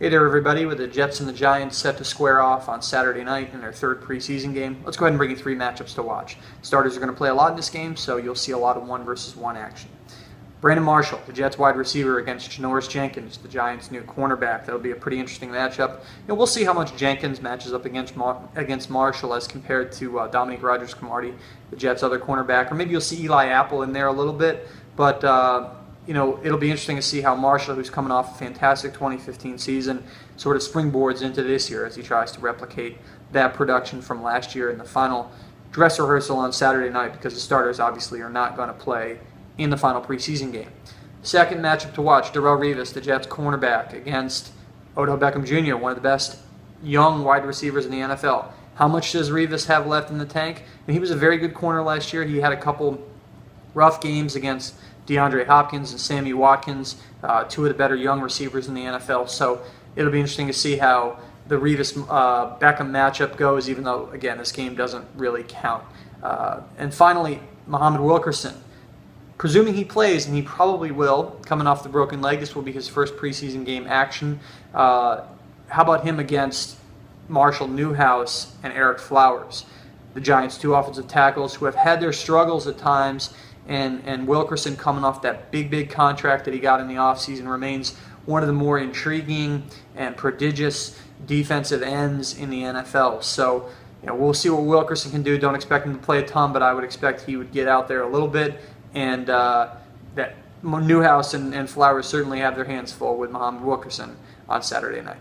Hey there, everybody. With the Jets and the Giants set to square off on Saturday night in their third preseason game, let's go ahead and bring you three matchups to watch. Starters are going to play a lot in this game, so you'll see a lot of 1-versus-1 action. Brandon Marshall, the Jets wide receiver, against Jenkins, the Giants' new cornerback. That'll be a pretty interesting matchup. We'll see how much Jenkins matches up against Marshall as compared to Dominique Rodgers-Cromartie, the Jets' other cornerback. Or maybe you'll see Eli Apple in there a little bit, but it'll be interesting to see how Marshall, who's coming off a fantastic 2015 season, sort of springboards into this year as he tries to replicate that production from last year in the final dress rehearsal on Saturday night, because the starters obviously are not going to play in the final preseason game. Second matchup to watch, Darrelle Revis, the Jets cornerback, against Odell Beckham Jr., one of the best young wide receivers in the NFL. How much does Revis have left in the tank? And he was a very good corner last year. He had a couple rough games against DeAndre Hopkins and Sammy Watkins, two of the better young receivers in the NFL. So it'll be interesting to see how the Revis-Beckham matchup goes, even though, again, this game doesn't really count. And finally, Muhammad Wilkerson. Presuming he plays, and he probably will, coming off the broken leg, this will be his first preseason game action. How about him against Marshall, Newhouse, and Ereck Flowers, the Giants' two offensive tackles who have had their struggles at times, and Wilkerson, coming off that big contract that he got in the offseason, remains one of the more intriguing and prodigious defensive ends in the NFL. So we'll see what Wilkerson can do. Don't expect him to play a ton, but I would expect he would get out there a little bit. And that Newhouse and Flowers certainly have their hands full with Muhammad Wilkerson on Saturday night.